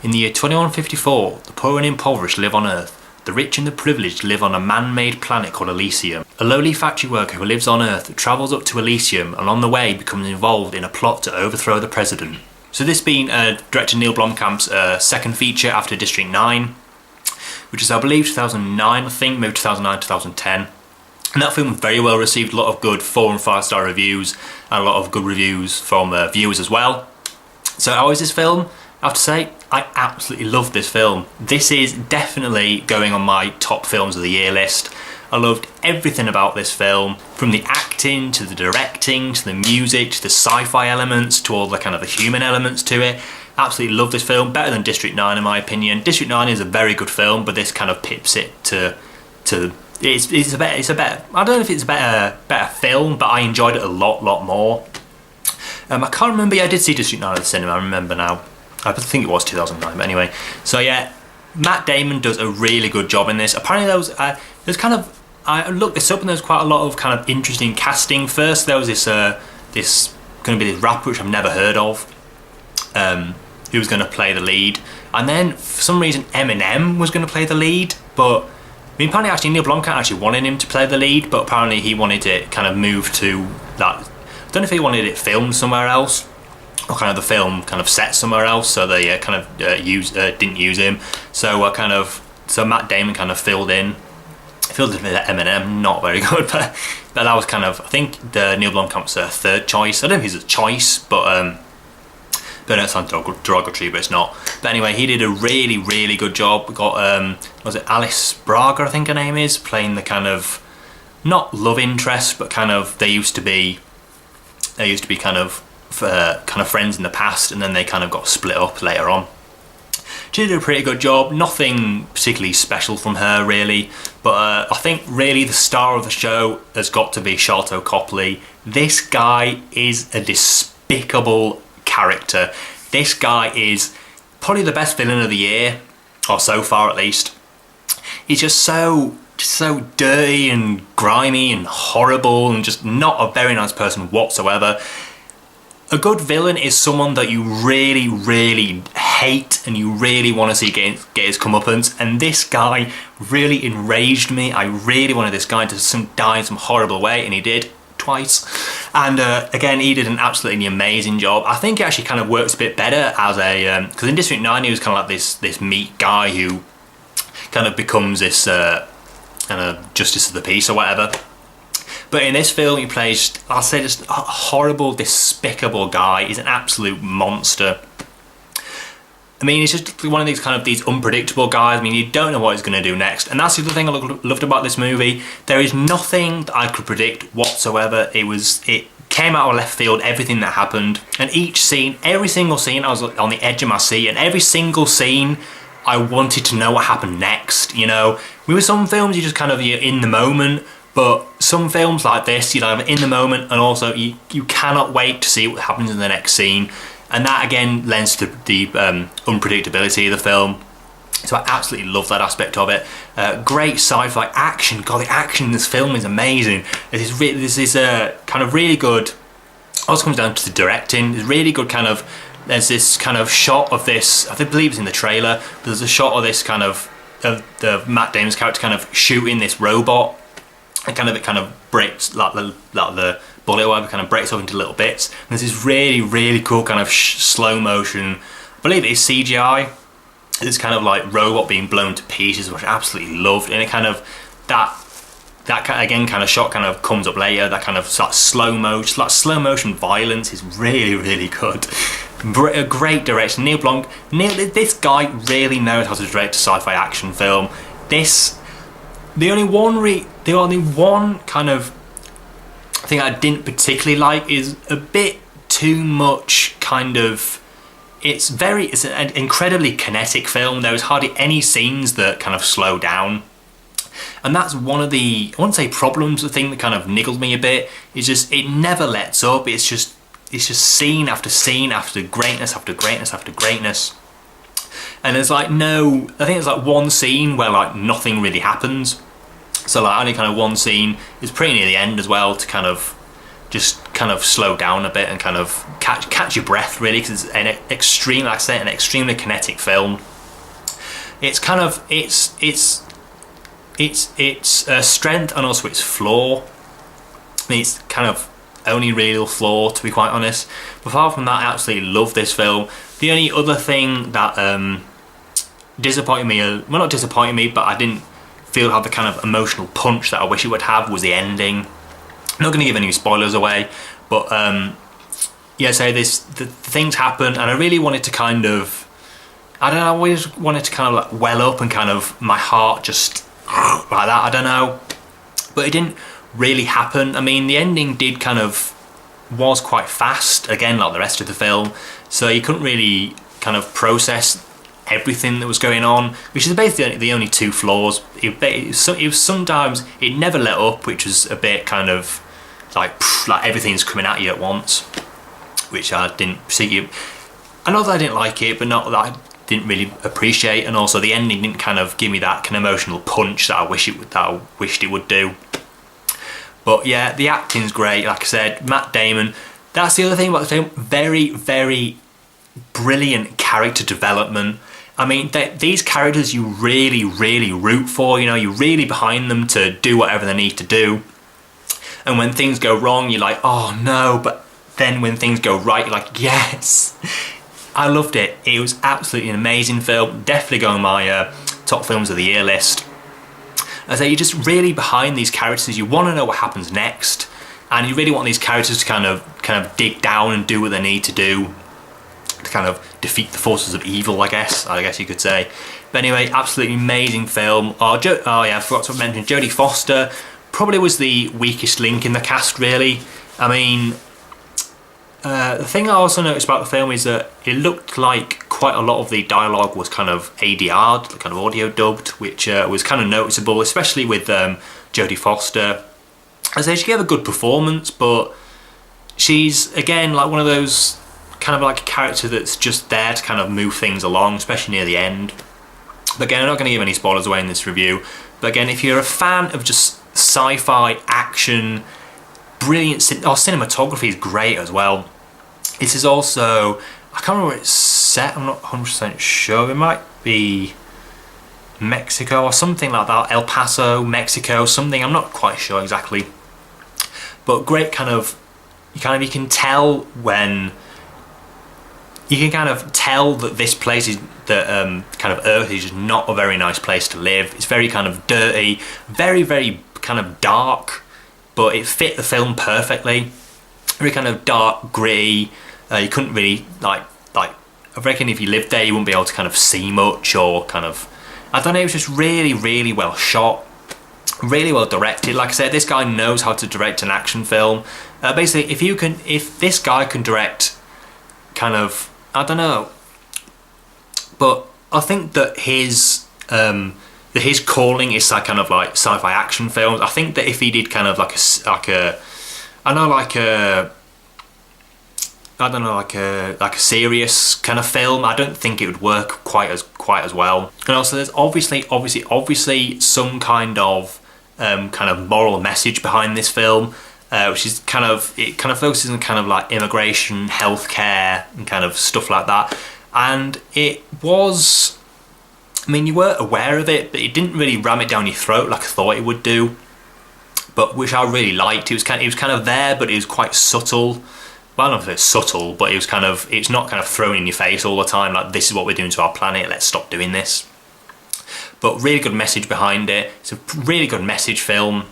In the year 2154, the poor and impoverished live on Earth. The rich and the privileged live on a man-made planet called Elysium. A lowly factory worker who lives on Earth travels up to Elysium and on the way becomes involved in a plot to overthrow the president. So this being director Neil Blomkamp's second feature after District 9, which is I believe 2009, I think, maybe 2009, 2010. And that film was very well received, a lot of good 4 and 5 star reviews and a lot of good reviews from viewers as well. So how is this film? I have to say, I absolutely love this film. This is definitely going on my top films of the year list. I loved everything about this film, from the acting to the directing to the music to the sci-fi elements to all the kind of the human elements to it. Absolutely love this film, better than District 9 in my opinion. District 9 is a very good film, but this kind of pips it to it's a better I don't know if it's a better film, but I enjoyed it a lot more. I can't remember. Yeah, I did see District 9 at the cinema. I remember now. I think it was 2009, but anyway. So yeah, Matt Damon does a really good job in this. Apparently there's kind of, I looked this up and there's quite a lot of kind of interesting casting. First there was this going to be this rapper which I've never heard of, who was going to play the lead, and then for some reason Eminem was going to play the lead, but I mean, apparently actually Neil Blomkamp actually wanted him to play the lead, but apparently he wanted it kind of moved to that. I don't know if he wanted it filmed somewhere else, or kind of the film kind of set somewhere else, so they kind of didn't use him. So so Matt Damon kind of filled in with Eminem. Not very good, but that was kind of, I think, the Neil Blomkamp's third choice. I don't know if he's a choice, but it sounds derogatory, but it's not. But anyway, he did a really good job. We got was it Alice Braga, I think her name is, playing the kind of not love interest, but kind of they used to be kind of friends in the past, and then they kind of got split up later on. She did a pretty good job. Nothing particularly special from her really, but I think really the star of the show has got to be Sharlto Copley. This guy is a despicable character. This guy is probably the best villain of the year, or so far at least. He's just so dirty and grimy and horrible and just not a very nice person whatsoever. A good villain is someone that you really hate and you really want to see get his comeuppance, and this guy really enraged me. I really wanted this guy to die in some horrible way, and he did twice. And again, he did an absolutely amazing job. I think it actually kind of works a bit better as a because in District 9 he was kind of like this meek guy who kind of becomes this kind of justice of the peace or whatever. But in this film he plays, I'll say, just a horrible, despicable guy. He's an absolute monster. I mean, he's just one of these unpredictable guys. I mean, you don't know what he's going to do next. And that's the other thing I loved about this movie. There is nothing that I could predict whatsoever. It came out of left field, everything that happened. And each scene, every single scene, I was on the edge of my seat. And every single scene, I wanted to know what happened next, you know. With some films, you're in the moment. But some films like this, you're in the moment, and also you cannot wait to see what happens in the next scene. And that again lends to the unpredictability of the film. So I absolutely love that aspect of it. Great sci-fi action. God, the action in this film is amazing. This is kind of really good. Also comes down to the directing. There's really good kind of. There's this kind of shot of this. I believe it's in the trailer. But there's a shot of this kind of the Matt Damon's character kind of shooting this robot. And it kind of breaks like the bullet or whatever, kind of breaks off into little bits. And there's this really cool kind of slow motion, I believe it is CGI, this kind of like robot being blown to pieces, which I absolutely loved. And it kind of that kind of shot kind of comes up later. That kind of slow motion violence is really good. A great direction. This guy really knows how to direct a sci-fi action film. The only one kind of thing I didn't particularly like is a bit too much kind of. It's an incredibly kinetic film. There was hardly any scenes that kind of slow down, and that's one of the, I wouldn't say problems. The thing that kind of niggles me a bit is just it never lets up. It's just scene after scene after greatness after greatness after greatness. And there's I think there's one scene where nothing really happens. So only kind of one scene is pretty near the end as well to kind of just kind of slow down a bit and kind of catch your breath, really, because it's an extreme, like I say, an extremely kinetic film. It's kind of its strength and also its flaw. I mean, it's kind of only real flaw, to be quite honest. But apart from that, I absolutely love this film. The only other thing that disappointed me, well, not disappointed me, but I didn't feel it had the kind of emotional punch that I wish it would have, was the ending. I'm not going to give any spoilers away, but yeah, so the things happen, and I really wanted to kind of, I don't know, I always wanted to kind of like well up and kind of my heart just like that, I don't know, but it didn't really happen. I mean, the ending did kind of, was quite fast, again, like the rest of the film, so you couldn't really kind of process everything that was going on, which is basically the only two flaws. It was sometimes, it never let up, which was a bit kind of like everything's coming at you at once, which I didn't see. I know that I didn't like it, but not that I didn't really appreciate, and also the ending didn't kind of give me that kind of emotional punch that I wished it would do. But yeah, the acting's great, like I said, Matt Damon. That's the other thing about the film, very, very brilliant character development. I mean, these characters you really, really root for, you know, you're really behind them to do whatever they need to do. And when things go wrong, you're like, oh no, but then when things go right, you're like, yes. I loved it. It was absolutely an amazing film. Definitely going on my top films of the year list. As I say, you're just really behind these characters. You want to know what happens next, and you really want these characters to kind of dig down and do what they need to do to kind of defeat the forces of evil, I guess you could say. But anyway, absolutely amazing film. Oh yeah, I forgot to mention Jodie Foster. Probably was the weakest link in the cast, really. I mean, the thing I also noticed about the film is that it looked like quite a lot of the dialogue was kind of ADR'd, kind of audio dubbed, which was kind of noticeable, especially with Jodie Foster. I say she gave a good performance, but she's, again, like one of those kind of like a character that's just there to kind of move things along, especially near the end. But again, I'm not going to give any spoilers away in this review. But again, if you're a fan of just sci-fi action, brilliant cinematography is great as well. This is also, I can't remember where it's set, I'm not 100% sure. It might be Mexico or something like that, El Paso, Mexico, something, I'm not quite sure exactly. But great kind of, you can tell when, you can kind of tell that this place is, that kind of Earth is just not a very nice place to live. It's very kind of dirty, very, very kind of dark, but it fit the film perfectly. Very kind of dark, gritty. You couldn't really, like I reckon if you lived there you wouldn't be able to kind of see much, or kind of, I don't know, it was just really, really well shot, really well directed. Like I said, this guy knows how to direct an action film. Basically, if this guy can direct kind of, I don't know, but I think that his calling is like kind of like sci-fi action films. I think that if he did kind of like a serious kind of film, I don't think it would work quite as well. And also, there's obviously some kind of moral message behind this film, which is kind of focuses on kind of like immigration, healthcare, and kind of stuff like that. And it was, I mean, you were aware of it, but it didn't really ram it down your throat like I thought it would do. But which I really liked. It was kind of there, but it was quite subtle. Well, I don't know if it's subtle, but it's not kind of thrown in your face all the time, like this is what we're doing to our planet, let's stop doing this. But really good message behind it. It's a really good message film.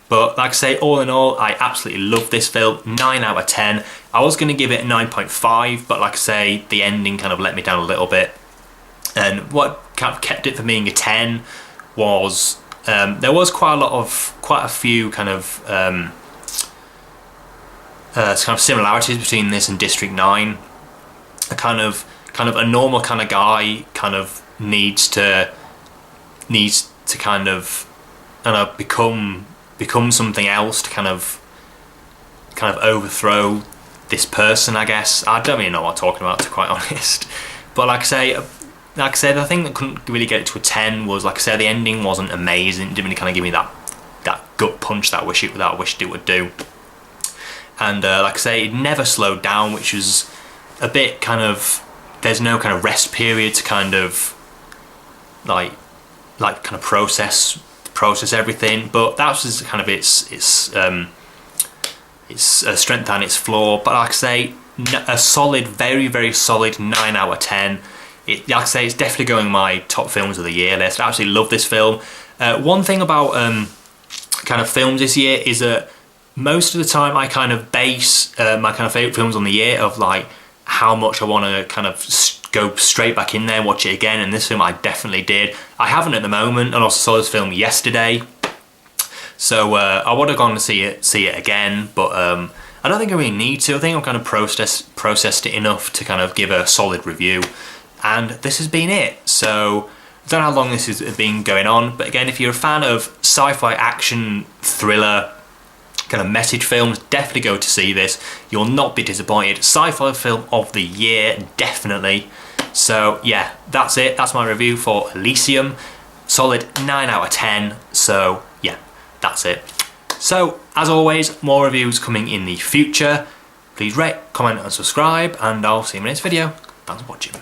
But like I say, all in all, I absolutely love this film. 9 out of 10. I was going to give it a 9.5, but like I say, the ending kind of let me down a little bit. And what kind of kept it from being a 10 was there was quite a few kind of similarities between this and District 9. A kind of a normal kind of guy kind of needs to kind of become something else to kind of overthrow this person, I guess. I don't really know what I'm talking about, to be quite honest. But like I say, the thing that couldn't really get it to a 10 was, like I said, the ending wasn't amazing. It didn't really kind of give me that gut punch that I wished it would do. and like I say, it never slowed down, which was a bit kind of, there's no kind of rest period to kind of like kind of process everything, but that was kind of its strength and its flaw. But like I say, a solid, very solid 9 out of 10. Like I say, it's definitely going on my top films of the year list. I absolutely love this film. One thing about kind of films this year is that most of the time I kind of base my kind of favourite films on the year of like how much I want to kind of go straight back in there and watch it again, and this film I definitely did. I haven't at the moment, and also saw this film yesterday, so I would have gone to see it again, but I don't think I really need to. I think I've kind of processed it enough to kind of give a solid review, and this has been it. So I don't know how long this has been going on, but again, if you're a fan of sci-fi action thriller kind of message films, definitely go to see this. You'll not be disappointed. Sci-fi film of the year, definitely. So yeah, that's it. That's my review for Elysium. Solid 9 out of 10. So yeah, that's it. So as always, more reviews coming in the future. Please rate, comment and subscribe, and I'll see you in the next video. Thanks for watching.